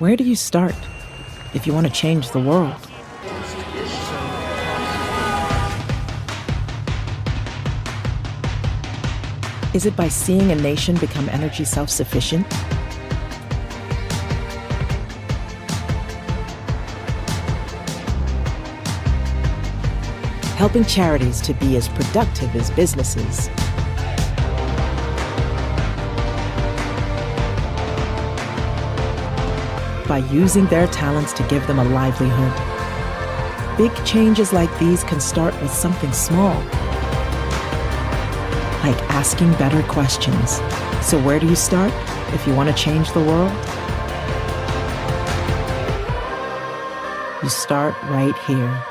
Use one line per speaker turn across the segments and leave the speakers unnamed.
Where do you start if you want to change the world? Is it by seeing a nation become energy self-sufficient? Helping charities to be as productive as businesses? By using their talents to give them a livelihood. Big changes like these can start with something small, like asking better questions. So where do you start if you want to change the world? You start right here.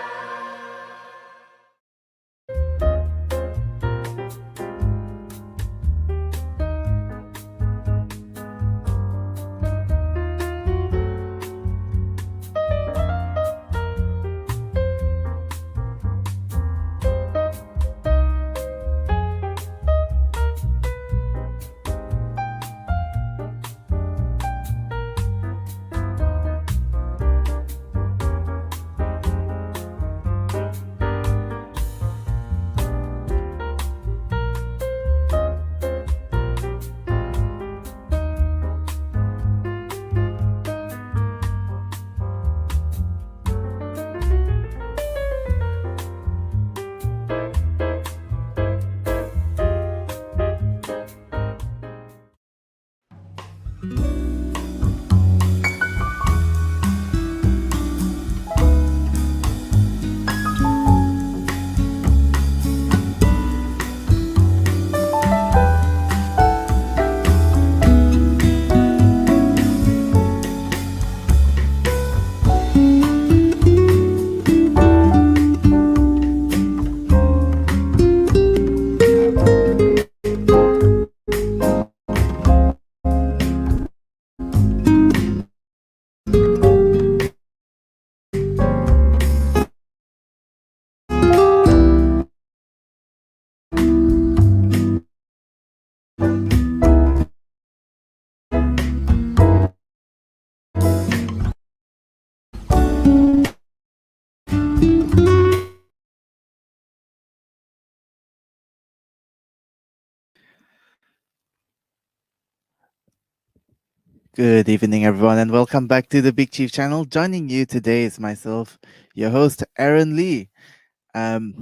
Good evening, everyone, and welcome back to the Big Chief channel. Joining you today is myself, your host, Aaron Lee.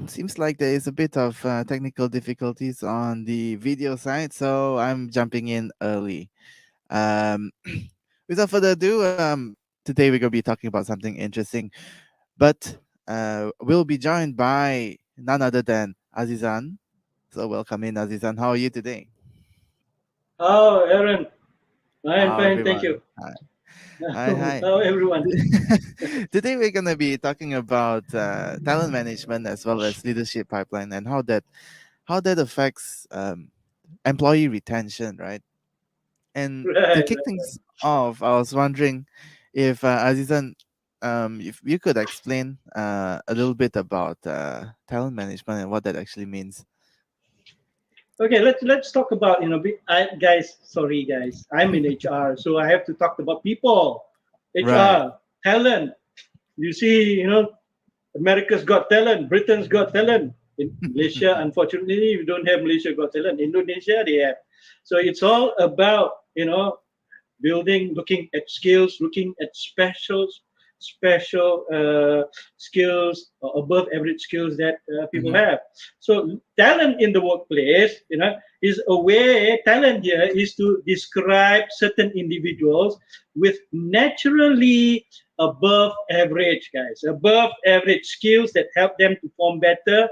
Seems like there is a bit of technical difficulties on the video side, so I'm jumping in early. Um, without further ado, today we're going to be talking about something interesting, but we'll be joined by none other than Azizan. So welcome in, Azizan. How are you today?
Oh, Aaron, I am
How
fine, thank
everyone?
you.
Hi, hi, hi.
How everyone?
Today we're gonna be talking about talent management as well as leadership pipeline and how that affects employee retention, right? And to
Right,
kick
right.
things off, I was wondering if Azizan, if you could explain a little bit about talent management and what that actually means.
Okay, let's talk about guys. Sorry, guys, I'm in HR, so I have to talk about people,
Right.
HR, talent. You see, America's Got Talent, Britain's Got Talent. In Malaysia, unfortunately, we don't have Malaysia Got Talent. Indonesia, they have. So it's all about building, looking at skills, looking at special skills or above average skills that people
Mhm.
have. So talent in the workplace, is a way. Talent here is to describe certain individuals with naturally above average above average skills that help them to perform better,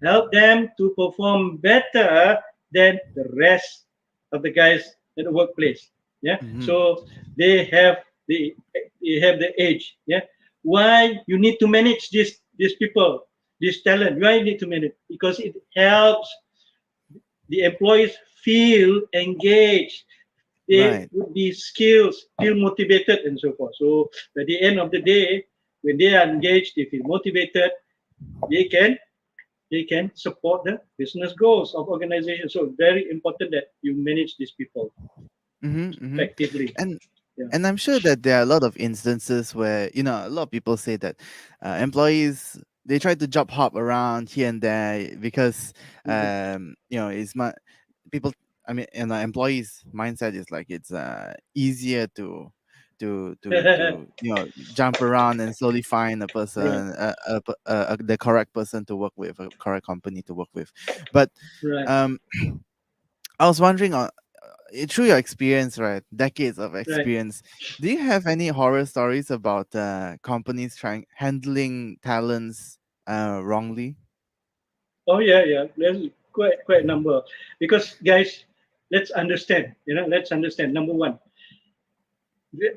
help them to perform better than the rest of the guys in the workplace. Yeah.
Mhm.
So they have the they have the age. Yeah. Why you need to manage these people, this talent? Why you need to manage? Because it helps the employees feel engaged. They
Right.
would be skills, feel motivated, and so forth. So at the end of the day, when they are engaged, they feel motivated. They can they can support the business goals of organization. So very important that you manage these people
Mm-hmm, mm-hmm.
effectively. Yeah.
And I'm sure that there are a lot of instances where, a lot of people say that employees, they try to job hop around here and there because,
Mhm.
it's my people. I mean, employees' mindset is like it's easier to jump around and slowly find a
Right.
person, the correct person to work with, a correct company to work with. But
Right.
um, I was wondering, through your experience, right, decades of
Right.
experience, do you have any horror stories about companies trying handling talents wrongly?
Oh yeah, yeah. There's quite a number. Because guys, let's understand. Let's understand. Number one,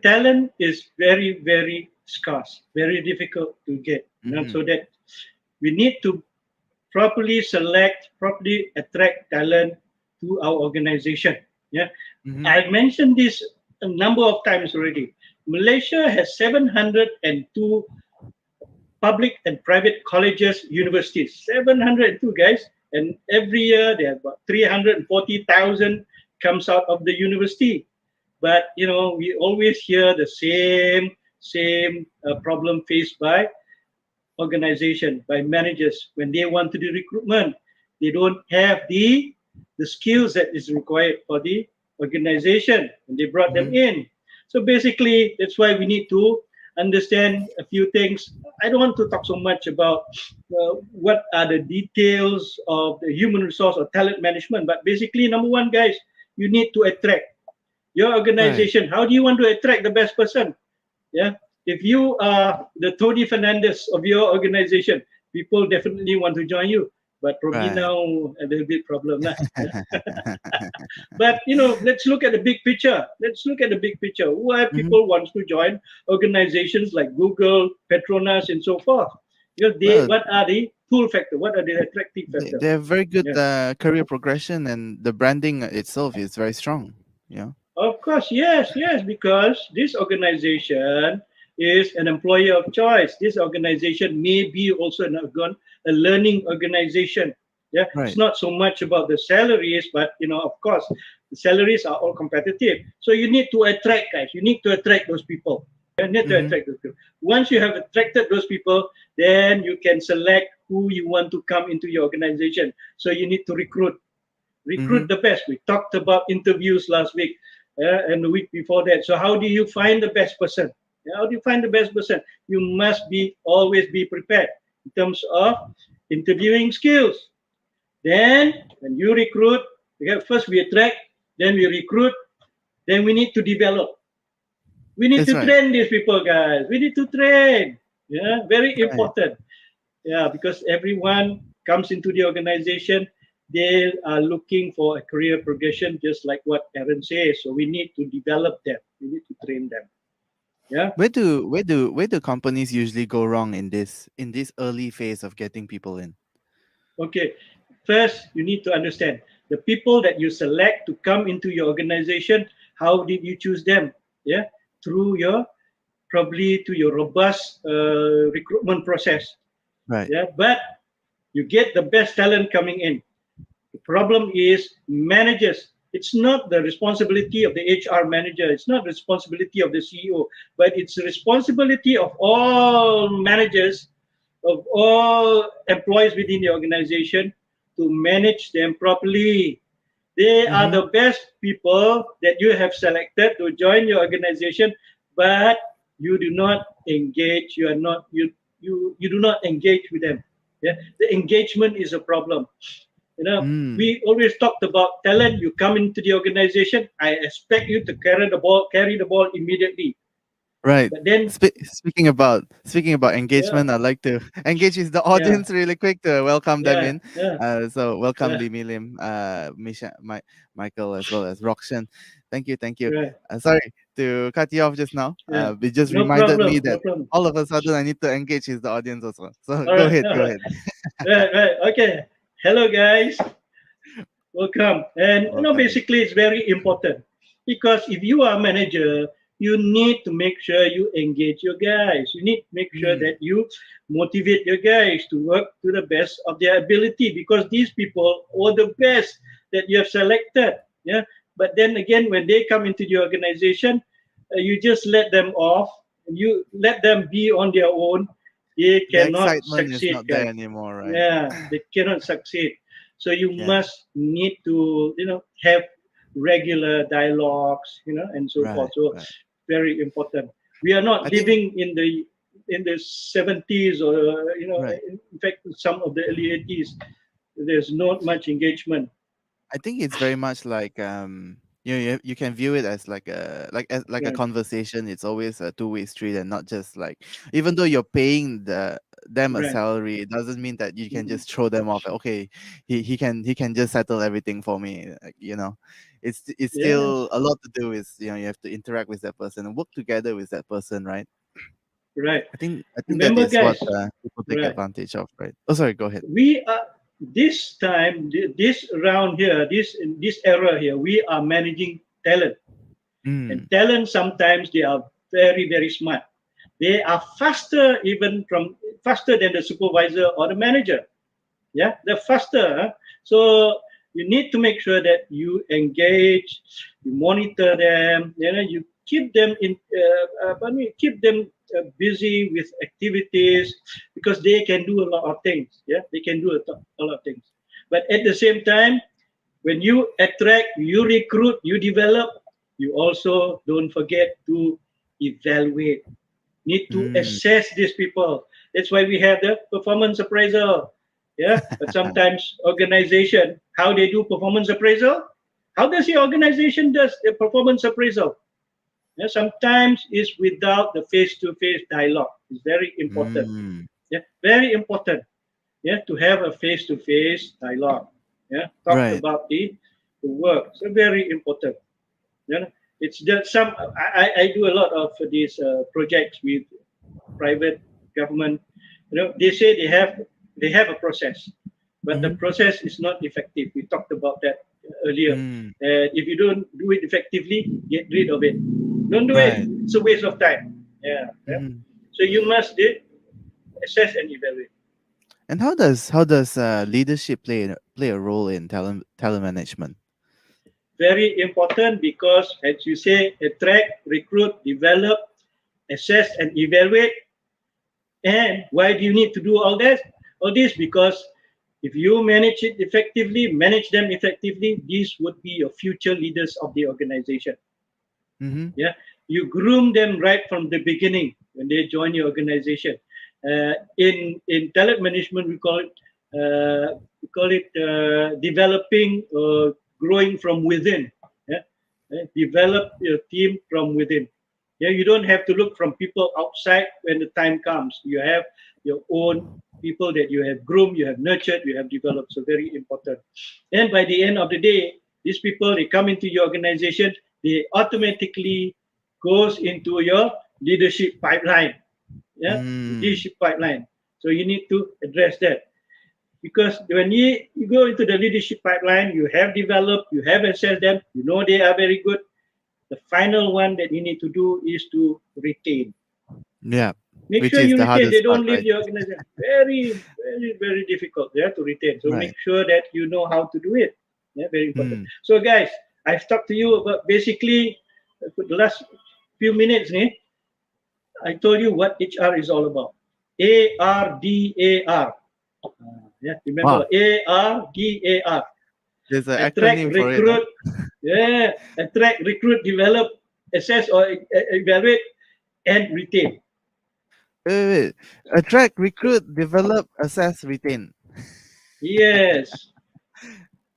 talent is very very scarce, very difficult to get.
Mm-hmm.
So that we need to properly select, properly attract talent to our organization. Yeah,
Mm-hmm.
I mentioned this a number of times already. Malaysia has 702 public and private colleges, universities. 702 guys, and every year there are about 340,000 comes out of the university. But we always hear the same problem faced by organization, by managers when they want to do recruitment. They don't have the skills that is required for the organization, and they brought them
Mm-hmm.
in. So basically, that's why we need to understand a few things. I don't want to talk so much about what are the details of the human resource or talent management, but basically, number one, guys, you need to attract your
Right.
organization. How do you want to attract the best person? Yeah. If you are the Tony Fernandez of your organization, people definitely want to join you. But probably
Right.
now a little bit problem lah. Yeah. But let's look at the big picture. Let's look at the big picture. Why
Hmm.
people want to join organizations like Google, Petronas, and so forth? Because
Well,
what are the pull factor? What are the attractive factor?
they have very good
Yeah.
career progression, and the branding itself is very strong. Yeah.
Of course, yes, yes, because this organization is an employer of choice. This organization may be also a learning organization. Yeah, it's
Right.
not so much about the salaries, but of course, the salaries are all competitive. So you need to attract guys. You need to attract those people. You need to
Mm-hmm.
attract those people. Once you have attracted those people, then you can select who you want to come into your organization. So you need to
Mm-hmm.
recruit the best. We talked about interviews last week and the week before that. So how do you find the best person? How do you find the best person? You must be always be prepared in terms of interviewing skills. Then when you recruit, first we attract, then we recruit, then we need to develop. We need
That's
to
right.
train these people, guys. We need to train. Yeah, very
Right.
important. Yeah, because everyone comes into the organization, they are looking for a career progression, just like what Aaron says. So we need to develop them. We need to train them. Yeah.
Where do companies usually go wrong in this early phase of getting people in?
Okay. First, you need to understand the people that you select to come into your organization. How did you choose them? Yeah, through your probably to your robust recruitment process.
Right.
Yeah, but you get the best talent coming in. The problem is managers. It's not the responsibility of the HR manager. It's not the responsibility of the CEO, but it's the responsibility of all managers, of all employees within the organization to manage them properly. They are
Mm-hmm.
the best people that you have selected to join your organization, but you do not engage. You are not you do not engage with them. Yeah, the engagement is a problem.
Mm.
We always talked about talent. You come into the organization, I expect you to carry the ball immediately.
Right.
But then,
Speaking about
yeah,
engagement, I'd like to engage with the
yeah,
audience really quick to welcome them
yeah,
in.
yeah,
So welcome
yeah,
Lee Milim, Michael, as well as Roxanne. Thank you.
right,
Sorry to cut you off just now.
yeah.
It just
No
reminded me
problem, no
that
problem.
all of a sudden I need to engage with the audience also. So
All
go
right,
ahead,
all
go
right,
ahead.
right, right. Okay. Hello, guys. Welcome. And
Welcome.
basically, it's very important because if you are a manager, you need to make sure you engage your guys. You need to make sure
Mm.
that you motivate your guys to work to the best of their ability because these people are the best that you have selected. Yeah. But then again, when they come into the organization, you just let them off, and you let them be on their own, they
The
cannot
excitement is
succeed,
not there
guys.
anymore, right?
Yeah, they cannot succeed. So you
Yeah.
must need to, have regular dialogues, and so forth.
Right.
So
Right.
very important. We are not
I think.
living in the 70s, or
Right.
in fact some of the early 80s. There's not much engagement.
I think it's very much like you can view it as like a
Right,
conversation. It's always a two-way street, and not just like, even though you're paying them a
right.
salary, it doesn't mean that you can
Mhm.
just throw them off. Okay, he can just settle everything for me. It's
Yes,
still a lot to do with, you have to interact with that person and work together with that person, right?
right.
I think that
Remember,
is what
guys.
people take
Right.
advantage of, right? Oh, sorry, go ahead.
We are this time, this round here, this era here. We are managing talent, and
Mm.
talent sometimes they are very very smart. They are faster than the supervisor or the manager. Yeah, they're faster. Huh? So you need to make sure that you engage, you monitor them, you keep them keep them busy with activities, because they can do a lot of things. Yeah, they can do a lot of things. But at the same time, when you attract, you recruit, you develop, you also don't forget to evaluate. Need to
Mm.
assess these people. That's why we have the performance appraisal. Yeah, but sometimes organization, how they do performance appraisal, how does the organization does the performance appraisal? Yeah, sometimes it's without the face-to-face dialogue. It's very important.
Mm.
Yeah, very important. Yeah, to have a face-to-face dialogue. Yeah, talk
Right.
about the work. So very important. Yeah, it's just I do a lot of these projects with private, government. They say they have a process, but the
Mhm.
process is not effective. We talked about that earlier.
Mm.
If you don't do it effectively, get rid of it. Don't do it.
Right.
It's a waste of time. Yeah. Yeah.
Mhm.
So you must assess and evaluate.
And how does leadership play a role in talent management?
Very important because, as you say, attract, recruit, develop, assess, and evaluate. And why do you need to do all that? All this because if you manage them effectively, these would be your future leaders of the organization.
Mm-hmm.
Yeah, you groom them right from the beginning when they join your organization. In talent management, we call it developing, growing from within. Yeah, develop your team from within. Yeah, you don't have to look from people outside when the time comes. You have your own people that you have groomed, you have nurtured, you have developed. So very important. And by the end of the day, these people they come into your organization, they automatically goes into your leadership pipeline. Yeah,
Mm.
leadership pipeline. So you need to address that because when you go into the leadership pipeline, you have developed, you have assessed them, you know they are very good. The final one that you need to do is to retain.
Yeah.
Make
Which
sure
is
you
the
retain. They
hardest part,
don't leave
right?
the organization. Very, very, very difficult. They have to retain. So make
Right.
sure that you know how to do it. Yeah, very important.
Mm.
So guys, I've talked to you about basically for the last few minutes. I told you what HR is all about. ARDAR. Yeah, remember
Wow.
ARDAR.
There's an
Attract,
acronym for it, huh?
recruit. Yeah, attract, recruit, develop, assess or evaluate, and retain.
Wait. Attract, recruit, develop, assess, retain.
Yes.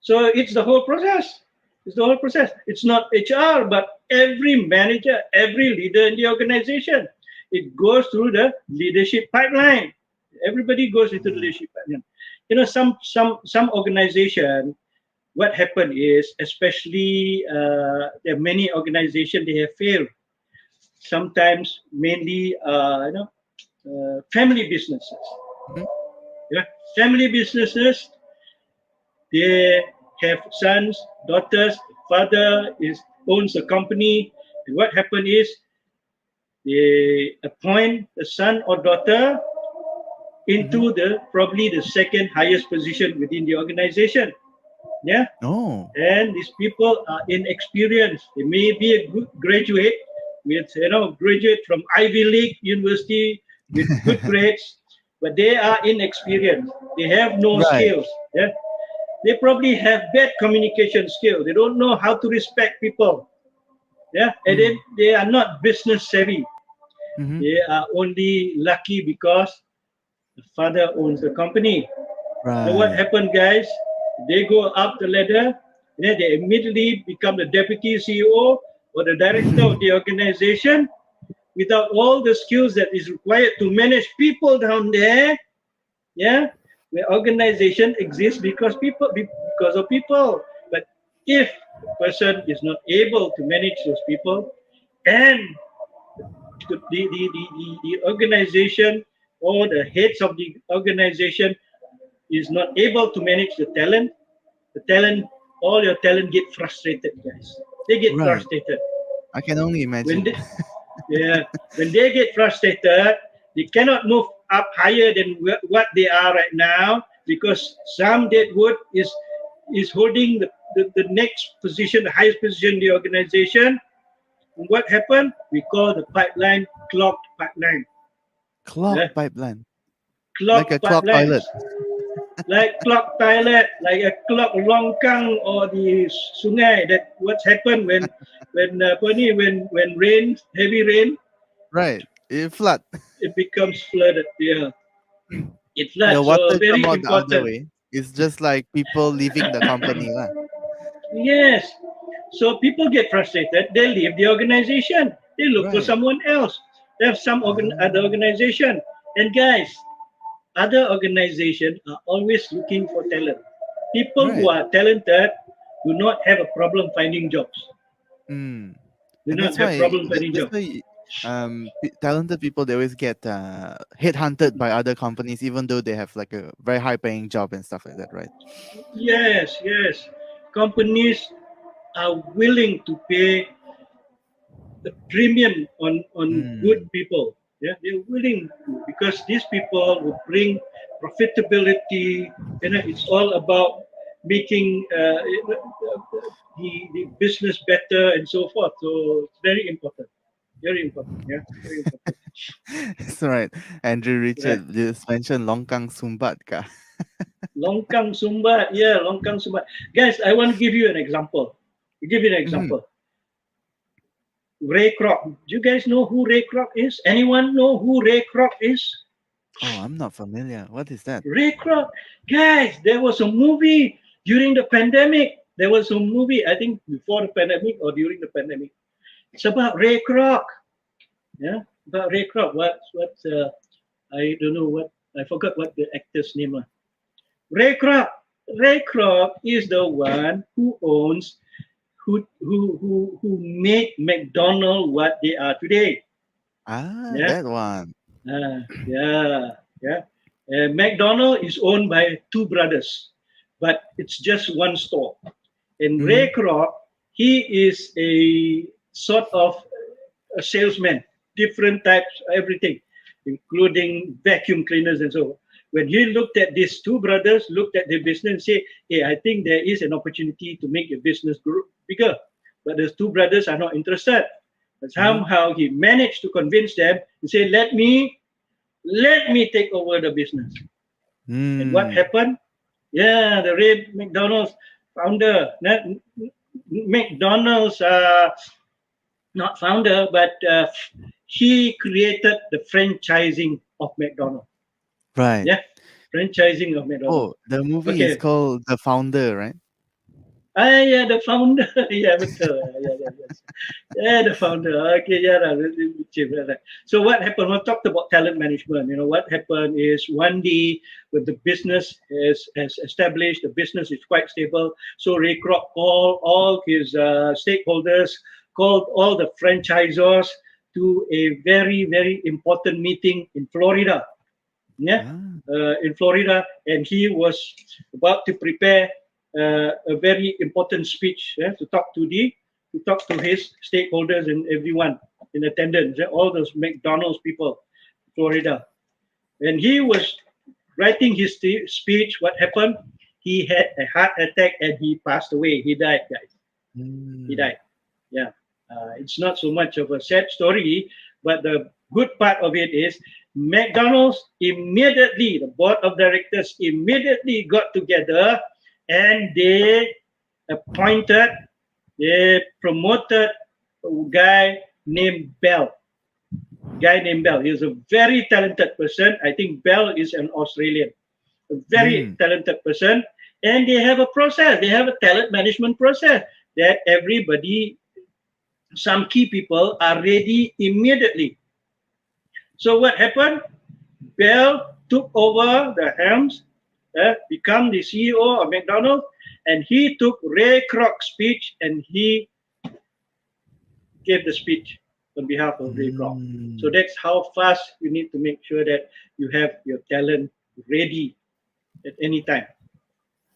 So it's the whole process. It's the whole process. It's not HR, but every manager, every leader in the organization. It goes through the leadership pipeline. Everybody goes into the
Mm.
leadership pipeline. Some organization. What happened is, especially there are many organizations they have failed. Sometimes mainly, family businesses.
Mhm.
Yeah, family businesses. They have sons, daughters. Father owns a company. And what happened is they appoint the son or daughter
Mhm.
into the probably the second highest position within the organization. Yeah,
Oh.
and these people are inexperienced. They may be a good graduate, with graduate from Ivy League university with good grades, but they are inexperienced. They have no
Right.
skills. Yeah, they probably have bad communication skills. They don't know how to respect people. Yeah, and then
Mm.
they are not business savvy.
Mm-hmm.
They are only lucky because the father owns the company. So what
Right.
happened, guys? They go up the ladder, and then they immediately become the deputy CEO or the director of the organization without all the skills that is required to manage people down there. Yeah, the organization exists because of people. But if the person is not able to manage those people, and the organization or the heads of the organization is not able to manage the talent, all your talent get frustrated, guys. They get
Right.
frustrated.
I can only
When
imagine.
they, yeah, when they get frustrated, they cannot move up higher than what they are right now because some deadwood is holding the next position, the highest position in the organization. And what happened? We call the pipeline clogged pipeline.
Clock
Yeah?
pipeline. Like a
Clogged
clock
pipelines.
toilet.
Like clogged toilet, like a clogged longkang or the sungai. That what's happened when rain, heavy rain,
Right. It flood.
it becomes flooded. Yeah, it
The
floods. So
water come
very
out the other
important.
way. It's just like people leaving the company lah.
Yes. So people get frustrated. They leave the organization. They look for
Right.
someone else. They have some other
Ah,
organization. And guys, other organizations are always looking for talent. People who
right.
are talented do not have a problem finding jobs.
Mm.
Do
And
not have problem finding
that's
jobs.
why talented people, they always get headhunted by other companies even though they have like a very high paying job and stuff like that, right?
Yes, yes. Companies are willing to pay the premium on good
Mm.
people. Yeah, they're willing to because these people will bring profitability. It's all about making the business better and so forth. So it's very important. Very important. Yeah, very important.
That's right. Andrew
Right.
Richard just mentioned Longkang Sumbat ka.
Longkang Sumbat. Yeah, Longkang Sumbat. Guys, I want to give you an example. Give you an
Mhm.
example. Ray Kroc. Do you guys know who Ray Kroc is? Anyone know who Ray Kroc is?
Oh, I'm not familiar. What is that?
Ray Kroc. Guys, there was a movie during the pandemic. There was a movie, I think before the pandemic or during the pandemic. It's about Ray Kroc. Yeah, about Ray Kroc. I don't know what, I forgot what the actor's name was. Ray Kroc. Ray Kroc is the one who owns, who made McDonald what they are today.
Ah,
Yeah,
that one.
yeah, yeah. McDonald is owned by two brothers, but it's just one store. And
Mm-hmm.
Ray Kroc, he is a sort of a salesman, different types, everything, including vacuum cleaners and so on. When he looked at these two brothers, looked at their business and say, hey, I think there is an opportunity to make your business grow bigger. But those two brothers are not interested. But
Uh-huh.
somehow he managed to convince them and say, let me take over the business. And what
Mm.
happened? Yeah, the Ray McDonald's founder, McDonald's not founder, but he created the franchising of McDonald's.
Right.
Yeah, franchising of McDonald's.
Oh, the movie is
Okay.
called The Founder, right?
Yeah, the founder. Yeah, betul. Yeah, the founder. Okay, yeah, right. So what happened? We talked about talent management. What happened is one day when the business has established, the business is quite stable. So Ray Kroc called all his stakeholders, called all the franchisors to a very, very important meeting in Florida. Yeah,
Ah.
in Florida, and he was about to prepare a very important speech to talk to his stakeholders and everyone in attendance, all those McDonald's people, Florida. And he was writing his speech. What happened? He had a heart attack and he passed away. He died, guys. He
Mm.
died. Yeah. It's not so much of a sad story, but the good part of it is McDonald's immediately, the board of directors immediately got together and they appointed, they promoted a guy named Bell. He's a very talented person. I think Bell is an Australian, a very
Mm.
talented person. And they have a process, they have a talent management process that everybody, some key people are ready immediately. So what happened? Bell took over the helms, become the CEO of McDonald's, and he took Ray Kroc's speech and he gave the speech on behalf of Ray Kroc. So
Mm.
that's how fast you need to make sure that you have your talent ready at any time.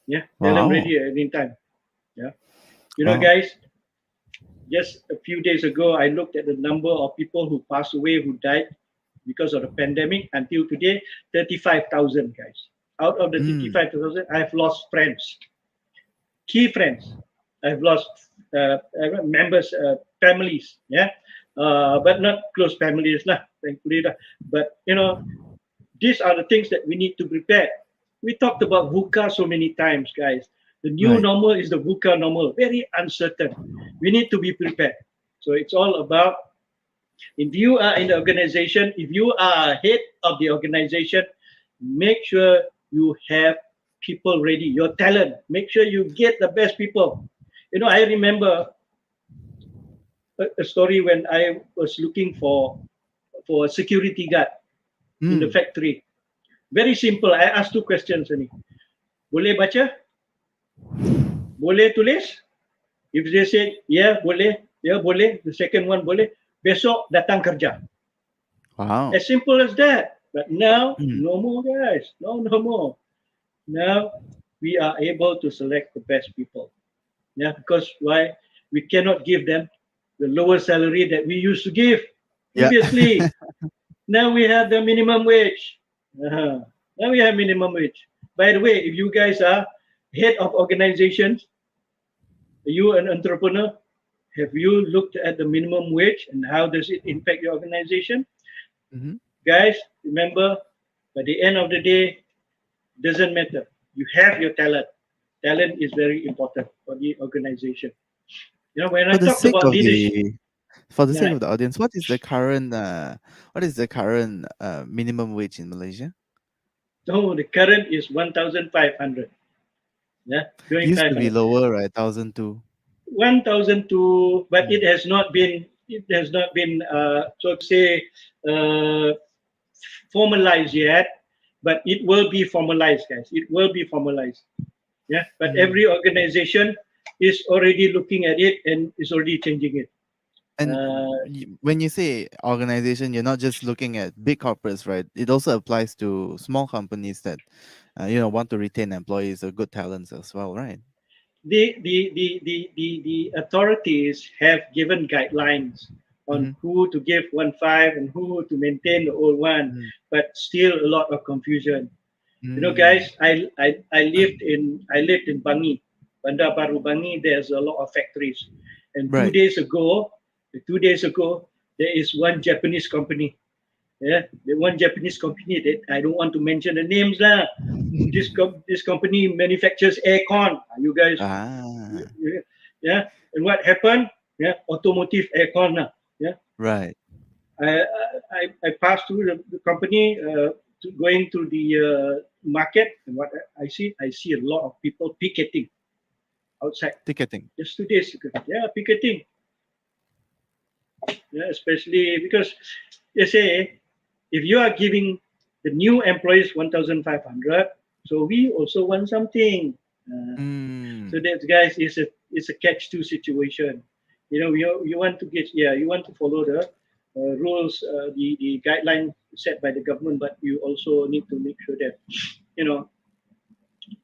Yeah, talent
Wow.
ready at any time. Yeah,
Wow.
guys, just a few days ago, I looked at the number of people who passed away, who died because of the pandemic. Until today, 35,000 guys. Out of the
Mm.
35,000, I've lost friends, key friends. I've lost members, families. Yeah, but not close families lah, thankfully lah. But these are the things that we need to prepare. We talked about VUCA so many times, guys. The new
Right.
normal is the VUCA normal, very uncertain. We need to be prepared. So it's all about, if you are in the organization, if you are head of the organization, make sure you have people ready, your talent. Make sure you get the best people. I remember a story when I was looking for a security guard in the
Mm.
factory. Very simple. I asked two questions only. Boleh baca? Boleh tulis? If they say, yeah, boleh, yeah, boleh, the second one boleh, besok datang kerja.
Wow.
As simple as that. But now,
Mm.
no more, guys. No more. Now, we are able to select the best people. Yeah, because why? We cannot give them the lower salary that we used to give
Yeah.
previously. Now we have the minimum wage. Uh-huh. Now we have minimum wage. By the way, if you guys are head of organizations, you an entrepreneur, have you looked at the minimum wage and how does it impact your organization?
Mhm.
Guys, remember, by the end of the day, doesn't matter. You have your talent. Talent is very important for the organization. When I
For the
talked
sake
about
of
leadership, right?
the audience, what is the current minimum wage in Malaysia?
No, the current is 1,500. Yeah, going
Used to be
500.
lower, right? 1,002.
1,002, but
Mm.
it has not been so to say uh, formalized yet, but it will be formalized, guys. It will be formalized. Yeah, but
Mm.
every organization is already looking at it and is already changing it.
And
Uh,
when you say organization, you're not just looking at big corporates, right? It also applies to small companies that want to retain employees or good talents as well, right?
the authorities have given guidelines on
Mm-hmm.
who to give 1.5 and who to maintain the old one, but still a lot of confusion.
Mm.
Guys, I lived in Bangi, Bandar Baru Bangi. There's a lot of factories, and two
Right.
days ago, 2 days ago, there is one Japanese company. Yeah, the one Japanese company that I don't want to mention the names lah. This company manufactures aircon. You guys,
Ah,
yeah. And what happened? Yeah, automotive aircon lah. Yeah,
right.
I passed through the company, going to the market, and what I see a lot of people picketing outside.
Ticketing.
Just 2 days ago, yeah, picketing. Yeah, especially because they say if you are giving the new employees 1,500, so we also want something. So
Mm.
that, guys, is a catch-two situation. You want to you want to follow the rules, the guidelines set by the government, but you also need to make sure that you know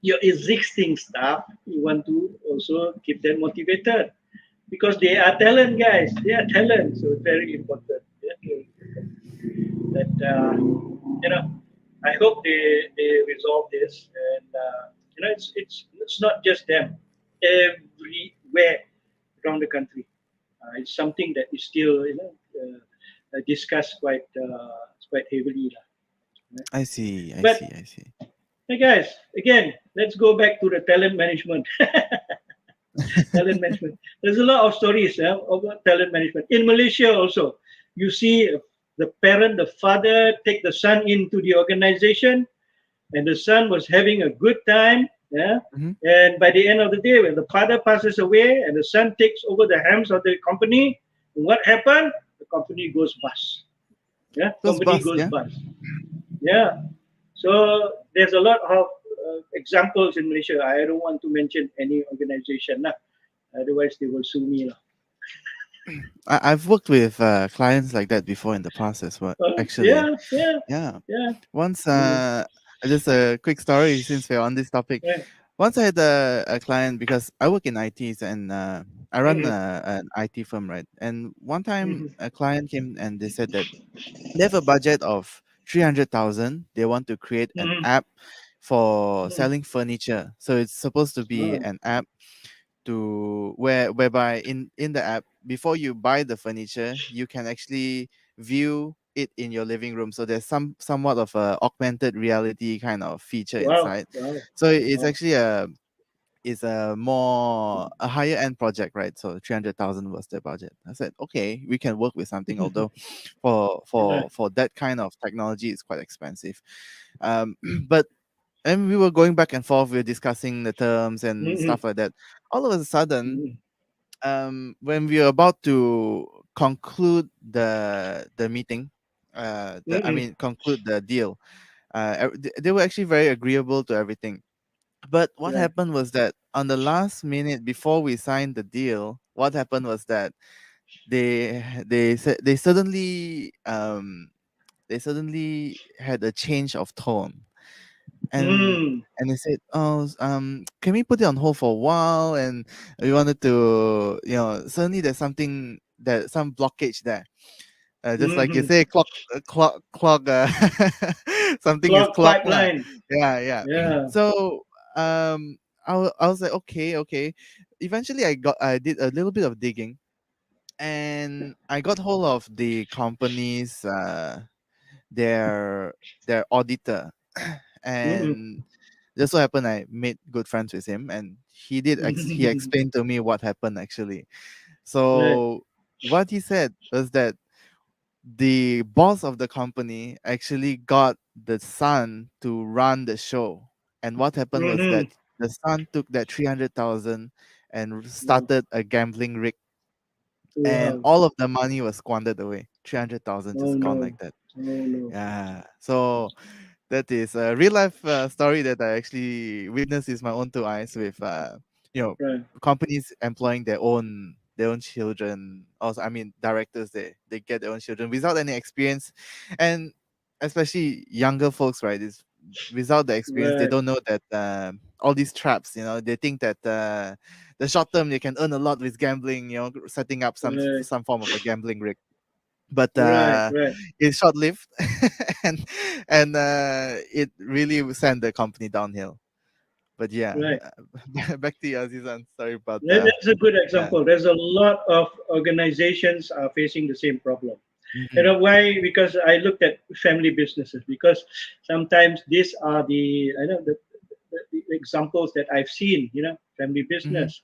your existing staff, you want to also keep them motivated because they are talent, guys. They are talent, so it's very important. Yeah, that I hope they resolve this, and it's not just them. Everywhere around the country, It's something that is still discussed quite heavily lah.
I see, I
But
see, I see.
hey guys, again, let's go back to the talent management. Talent management. There's a lot of stories about talent management in Malaysia. Also, you see the parent, the father, take the son into the organization, and the son was having a good time. Yeah.
Mhm.
And by the end of the day, when the father passes away and the son takes over the helms of the company, what happened? The company goes bust. Yeah,
Those
company
bus,
goes
yeah.
bust. Yeah. So there's a lot of examples in Malaysia. I don't want to mention any organization, lah. Otherwise they will sue me, lah.
I've worked with clients like that before in the past as well. Actually,
Yeah, yeah,
yeah.
yeah.
Once,
Mm,
just a quick story since we're on this topic.
yeah.
Once I had a client because I work in ITs and I run
Mhm,
an IT firm, right? And one time
mhm,
a client came and they said that they have a budget of 300,000. They want to create an
mhm,
app for
mhm.
selling furniture. So it's supposed to be
Oh,
an app to whereby in the app before you buy the furniture you can actually view it in your living room, so there's somewhat of a augmented reality kind of feature
wow,
inside.
wow,
So it's
wow.
actually a higher end project, right? So 300,000 was the budget. I said okay, we can work with something, although for
Right.
for for that kind of technology it's quite expensive. But and we were going back and forth, we were discussing the terms and
Mhm,
stuff like that. All of a sudden,
mhm,
when we were about to conclude the meeting, I
mhm.
mean conclude the deal, they were actually very agreeable to everything. But what
Right.
happened was that on the last minute before we signed the deal, what happened was that they said they suddenly had a change of tone, and
Mm,
they said, "Oh, can we put it on hold for a while?" And we wanted to, suddenly there's some blockage there. Just like you
mhm.
say, clock. Something is
Clock
clocked, lah.
pipeline.
Yeah, yeah.
Yeah.
So, I was like, okay, okay. Eventually, I did a little bit of digging, and I got hold of the company's their auditor,
Mhm.
and just so happened I made good friends with him, and he explained to me what happened actually.
Right.
So what he said was that the boss of the company actually got the son to run the show, and what happened was that
Mhm.
the son took that 300,000 and
Wow.
started a gambling rig, and
Wow.
all of the money was squandered away. 300,000
Oh
just gone
no.
like that.
Oh no.
Yeah. So that is a real life story that I actually witnessed with my own two eyes with you know
Right.
companies employing their own children. Also, I mean directors, they get their own children without any experience, and especially younger folks, right? Is without the experience, they
Right.
don't know that all these traps. They think that the short term they can earn a lot with gambling. Setting up
Right.
some form of a gambling rig, but
Right. Right.
it's short lived, and it really sent the company downhill. But yeah,
Right.
back to you, Azizan. Sorry about
That's a good
yeah.
example. There's a lot of organizations are facing the same problem. You
Mhm,
know why? Because I looked at family businesses. Because sometimes these are the examples that I've seen. Family
mhm,
business.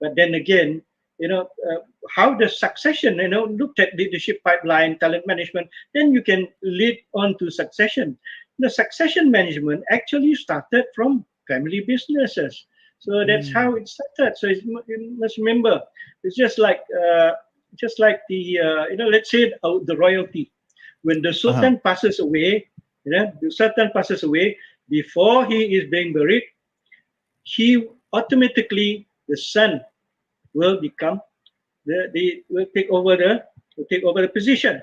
But then again, you know, uh, how the succession. Looked at leadership pipeline, talent management. Then you can lead on to succession. The succession management actually started from family businesses. So that's
mm,
how it started. So you must remember, it's just like the let's say the royalty. When the
uh-huh,
sultan passes away, the sultan passes away before he is being buried, he automatically the son will become the will take over the position.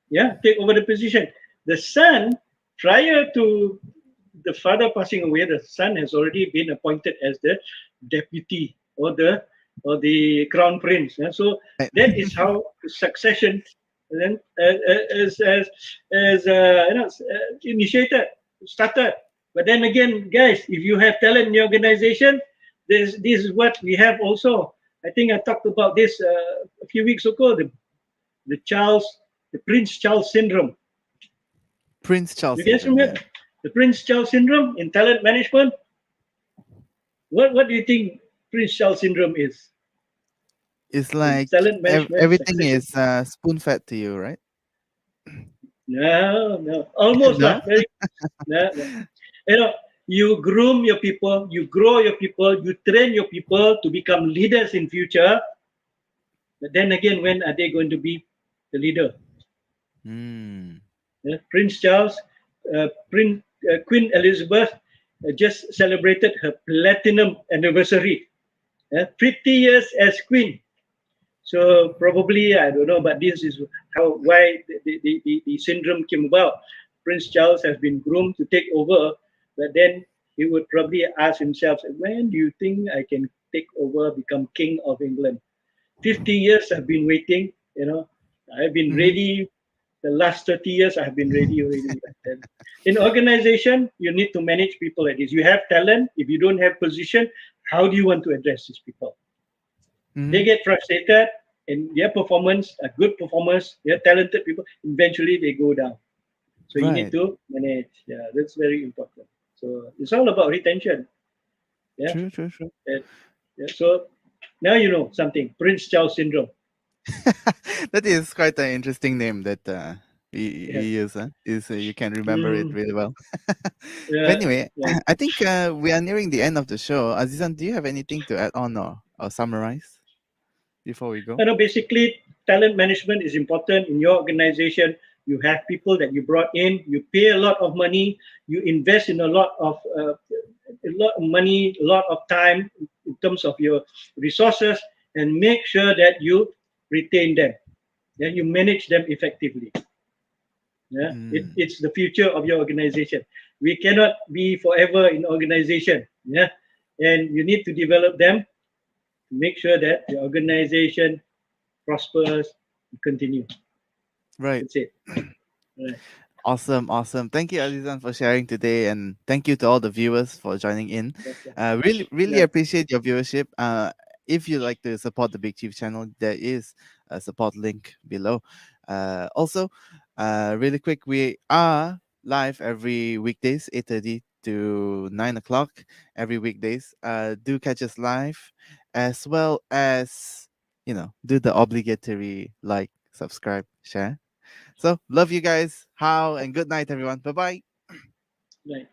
Yeah, take over the position. The son, prior to the father passing away, the son has already been appointed as the deputy or the crown prince. Yeah? So
right.
that is how succession then initiated, started. But then again, guys, if you have talent in the organization, this is what we have also. I think I talked about this a few weeks ago. The Charles, the Prince Charles syndrome.
Prince Charles
You guys
syndrome. Yeah,
remember the Prince Charles syndrome in talent management? What do you think Prince Charles syndrome is
it's
in
like
talent management
everything
succession?
is spoon fed to you, right?
No, no, almost
No.
lah. Very, no, no. You know, you groom your people, you grow your people, you train your people to become leaders in future. But then again, when are they going to be the leader?
Hmm.
Prince Charles, Queen Elizabeth just celebrated her platinum anniversary. 50 years as queen. So probably I don't know, but this is how why the syndrome came about. Prince Charles has been groomed to take over, but then he would probably ask himself, when do you think I can take over, become king of England? 50 years I've been waiting, I've been
Hmm.
ready. The last 30 years I've been ready already. Then in organization, you need to manage people like this. You have talent. If you don't have position, how do you want to address these people? They
Hmm.
get frustrated in their performance, a good performance, they're talented people, eventually they go down. So you need
Right.
to manage. Yeah, that's very important. So it's all about retention. Yeah.
True. True. True.
And, yeah. So now you know something. Prince Charles syndrome.
That is quite an interesting name that you
Yeah.
use. Huh? Is you can remember it
Mm,
really well. But
yeah.
anyway,
Yeah.
I think we are nearing the end of the show. Azizan, do you have anything to add on or summarize before we go?
Basically, talent management is important in your organization. You have people that you brought in, you pay a lot of money, you invest in a lot of money, a lot of time in terms of your resources, and make sure that you retain them. Then you manage them effectively. Yeah,
Mm,
it's the future of your organization. We cannot be forever in organization. Yeah, and you need to develop them to make sure that the organization prospers, and continue.
right.
That's it. Right.
Awesome, awesome. Thank you, Azizan, for sharing today, and thank you to all the viewers for joining in.
Okay.
Really
Right.
appreciate your viewership. If you like to support the Big Chief channel, there is a support link below. Also, really quick, we are live every weekdays, 8:30 to 9 o'clock every weekdays. Do catch us live, as well as do the obligatory like, subscribe, share. So love you guys. How and good night, everyone. Bye bye.
Right.